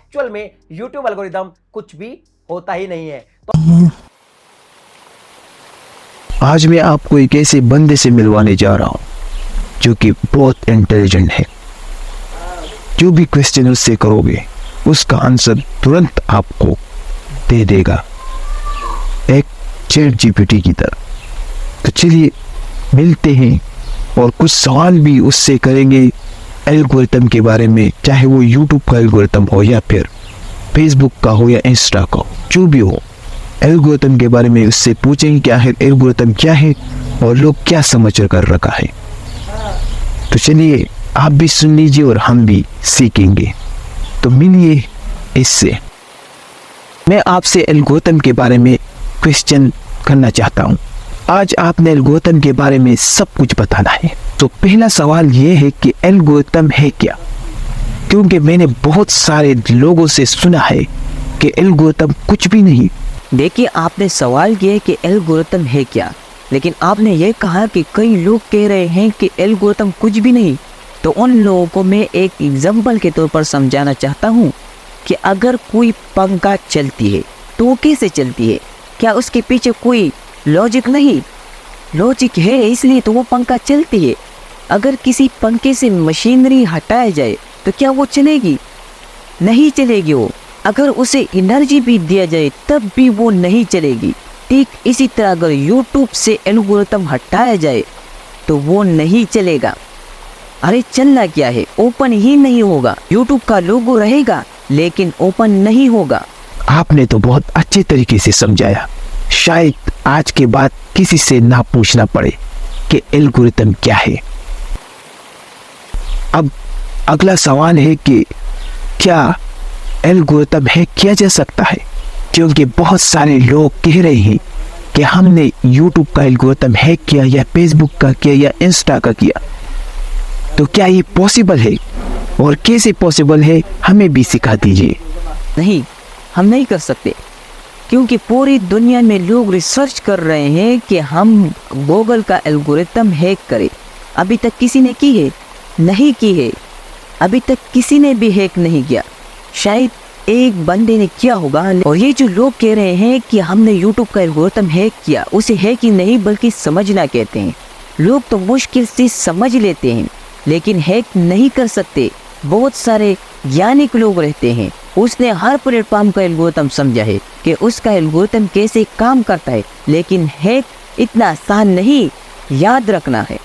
Actual में YouTube algorithm कुछ भी होता ही नहीं है। आज मैं आपको एक ऐसे बंदे से मिलवाने जा रहा हूँ जो कि बहुत इंटेलिजेंट है। जो भी क्वेश्चन उससे करोगे उसका आंसर तुरंत आपको दे देगा, एक चैट जीपीटी की तरह। तो चलिए मिलते हैं और कुछ सवाल भी उससे करेंगे एल्गोरिथम के बारे में, चाहे वो यूट्यूब का एल्गोरिथम हो या फिर फेसबुक का हो या इंस्टा का हो, जो भी हो। एल्गोरिथम के बारे में उससे पूछेंगे क्या है एल्गोरिथम, क्या है और लोग क्या समझ कर रखा है। तो चलिए आप भी सुन लीजिए और हम भी सीखेंगे। तो मिलिए इससे। मैं आपसे एल्गोरिथम के बारे में क्वेश्चन करना चाहता हूँ। आज आपने एल्गोरिथम के बारे में सब कुछ बताना है। तो पहला सवाल ये है कि एल्गोरिथम है क्या? क्योंकि मैंने बहुत सारे लोगों से सुना है कि एल्गोरिथम कुछ भी नहीं। देखिए, आपने सवाल किया कि एल्गोरिथम है क्या, लेकिन आपने ये कहा कि कई लोग कह रहे हैं कि एल्गोरिथम कुछ भी नहीं। तो उन लोगों को मैं एक एग्जाम्पल के तौर पर समझाना चाहता हूँ कि अगर कोई पंखा चलती है तो वो कैसे चलती है? क्या उसके पीछे कोई लॉजिक नहीं? लॉजिक है, इसलिए तो वो पंखा चलती है। अगर किसी पंखे से मशीनरी हटाया जाए तो क्या वो चलेगी? नहीं चलेगी वो। अगर उसे एनर्जी भी दिया जाए तब भी वो नहीं चलेगी। ठीक इसी तरह अगर यूट्यूब से एल्गोरिथम हटाया जाए तो वो नहीं चलेगा। अरे चलना क्या है, ओपन ही नहीं होगा। यूट्यूब का लोगो रहेगा लेकिन ओपन नहीं होगा। आपने तो बहुत अच्छे तरीके से समझाया। शायद आज के बाद किसी से ना पूछना पड़े कि एल्गोरिथम क्या है। अब अगला सवाल है कि क्या एल्गोरिथम हैक किया जा सकता है? क्योंकि बहुत सारे लोग कह रहे हैं कि हमने यूट्यूब का एल्गोरिथम हैक किया या फेसबुक का किया या इंस्टा का किया। तो क्या ये पॉसिबल है और कैसे पॉसिबल है, हमें भी सिखा दीजिए। नहीं, हम नहीं कर सकते, क्योंकि पूरी दुनिया में लोग रिसर्च कर रहे हैं कि हम गूगल का एल्गोरिथम हैक करें। अभी तक किसी ने की है? नहीं की है। अभी तक किसी ने भी हैक नहीं किया। शायद एक बंदे ने किया होगा। और ये जो लोग कह रहे हैं कि हमने यूट्यूब का एल्गोरिथम हैक किया, उसे हैक ही नहीं बल्कि समझना कहते हैं। लोग तो मुश्किल से समझ लेते हैं लेकिन हैक नहीं कर सकते। बहुत सारे ज्ञानिक लोग रहते हैं, उसने हर प्लेटफॉर्म का एल्गोरिथम समझा है कि उसका एल्गोरिथम कैसे काम करता है, लेकिन हैक इतना आसान नहीं, याद रखना है।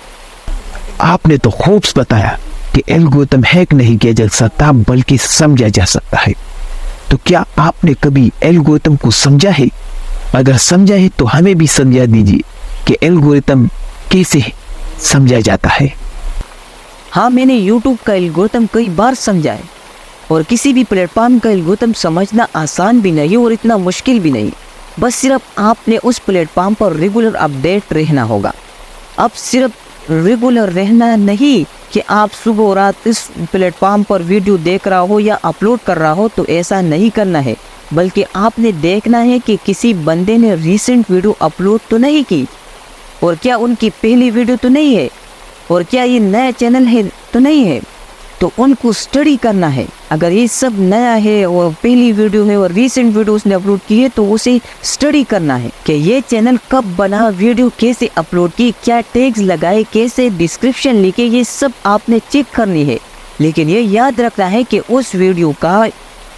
आपने तो खूब बताया कि एल्गोरिथम हैक नहीं किया जा सकता बल्कि समझा जा सकता है। तो क्या आपने कभी एल्गोरिथम को समझा है? अगर समझा है तो हमें भी समझा दीजिए कि एल्गोरिथम कैसे समझा जाता है। हाँ, मैंने यूट्यूब का एल्गोरिथम कई बार समझा है। और किसी भी प्लेटफॉर्म का एल्गोरिथम समझना आसान भी नहीं और इतना मुश्किल भी नहीं। बस सिर्फ आपने उस प्लेटफॉर्म पर रेगुलर अपडेट रहना होगा। अब सिर्फ रेगुलर रहना नहीं कि आप सुबह और रात इस प्लेटफॉर्म पर वीडियो देख रहा हो या अपलोड कर रहा हो, तो ऐसा नहीं करना है। बल्कि आपने देखना है कि किसी बंदे ने रीसेंट वीडियो अपलोड तो नहीं की, और क्या उनकी पहली वीडियो तो नहीं है, और क्या ये नया चैनल है तो नहीं है। तो उनको स्टडी करना है। अगर ये सब नया है और पहली वीडियो है और रीसेंट वीडियो उसने अपलोड की है तो उसे स्टडी करना है कि ये चैनल कब बना, वीडियो कैसे अपलोड की, क्या टैग्स लगाए, कैसे डिस्क्रिप्शन लिखे, ये सब आपने चेक करनी है। लेकिन ये याद रखना है कि उस वीडियो का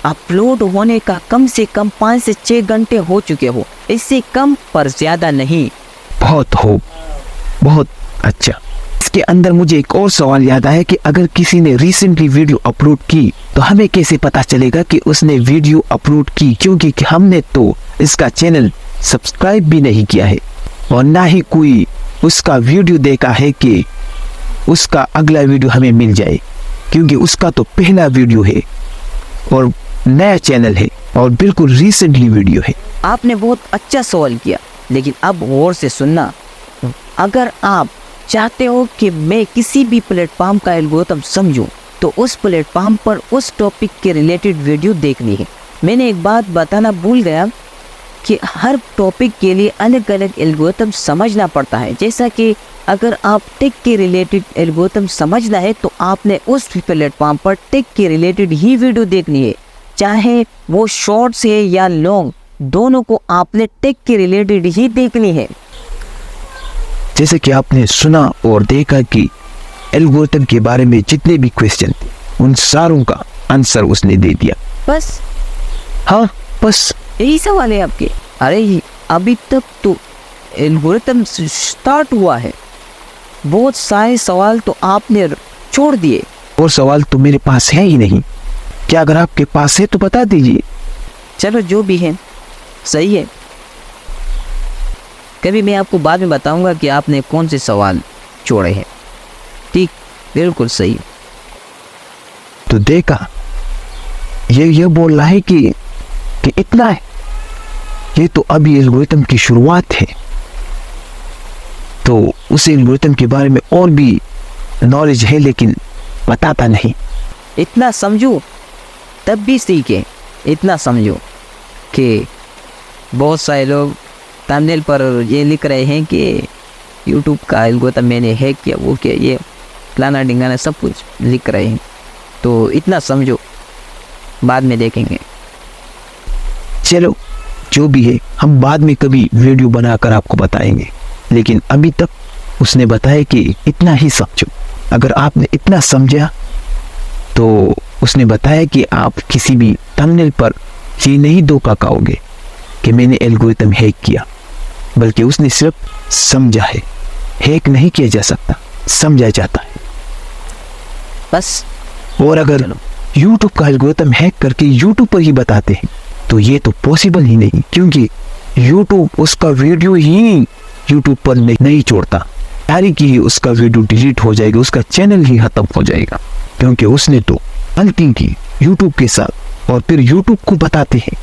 अपलोड होने का कम से कम 5 से 6 घंटे हो चुके हो, इससे कम पर ज़्यादा नहीं। बहुत अच्छा। इसके अंदर मुझे एक और सवाल याद आया कि अगर किसी ने रिसेंटली वीडियो अपलोड की तो हमें कैसे पता चलेगा कि उसने वीडियो अपलोड की? क्योंकि हमने तो इसका चैनल सब्सक्राइब भी नहीं किया है और ना ही कोई उसका वीडियो देखा है कि उसका अगला वीडियो हमें मिल जाए, क्योंकि उसका तो पहला वीडियो है और नया चैनल है और बिल्कुल रिसेंटली वीडियो है। आपने बहुत अच्छा सवाल किया, लेकिन अब गौर से सुनना। अगर आप चाहते हो कि मैं किसी भी प्लेटफॉर्म का एल्गोरिथम समझूं, तो उस प्लेटफॉर्म पर उस टॉपिक के रिलेटेड वीडियो देखनी है। मैंने एक बात बताना भूल गया कि हर टॉपिक के लिए अलग अलग एल्गोरिथम समझना पड़ता है। जैसा कि अगर आप टेक के रिलेटेड एल्गोरिथम समझना है तो आपने उस प्लेटफॉर्म पर टेक के रिलेटेड ही वीडियो देखनी है। चाहे वो शॉर्ट्स है या लॉन्ग, दोनों को आपने टेक के रिलेटेड ही देखनी है। जैसे कि आपने सुना और देखा कि एल्गोरिथम के बारे में जितने भी क्वेश्चन थे उन सारों का आंसर उसने दे दिया। बस हाँ, बस यही सवाल है आपके? अरे अभी तक तो एल्गोरिथम स्टार्ट हुआ है, बहुत सारे सवाल तो आपने छोड़ दिए। और सवाल तो मेरे पास है ही नहीं। क्या अगर आपके पास है तो बता दीजिए। चलो जो भी है सही है, कभी मैं आपको बाद में बताऊंगा कि आपने कौन से सवाल छोड़े हैं। ठीक, बिल्कुल सही। तो देखा, ये बोल रहा है कि इतना है। ये तो अभी एल्गोरिथम की शुरुआत है, तो उस एल्गोरिथम के बारे में और भी नॉलेज है लेकिन बताता नहीं। इतना समझो तब भी सीखे। इतना समझो कि बहुत सारे लोग थंबनेल पर ये लिख रहे हैं कि यूट्यूब का एल्गोरिथम मैंने हैक किया, वो किया, ये फलाना ढिंगाना सब कुछ लिख रहे हैं। तो इतना समझो, बाद में देखेंगे। चलो जो भी है, हम बाद में कभी वीडियो बनाकर आपको बताएंगे, लेकिन अभी तक उसने बताया कि इतना ही समझो। अगर आपने इतना समझा तो उसने बताया कि आप किसी भी थंबनेल पर ये नहीं धोखा खाओगे कि मैंने एल्गोरिथम हैक किया, बल्कि उसने सिर्फ समझा है। हैक नहीं किया जा सकता, समझा जाता है बस। और अगर यूट्यूब का एल्गोरिथम हैक करके यूट्यूब पर ही बताते हैं तो ये तो पॉसिबल ही नहीं, क्योंकि यूट्यूब उसका वीडियो ही यूट्यूब पर नहीं छोड़ता। यानी कि उसका वीडियो डिलीट हो जाएगा, उसका चैनल ही खत्म हो जाएगा, क्योंकि उसने तो गलती की यूट्यूब के साथ और फिर यूट्यूब को बताते हैं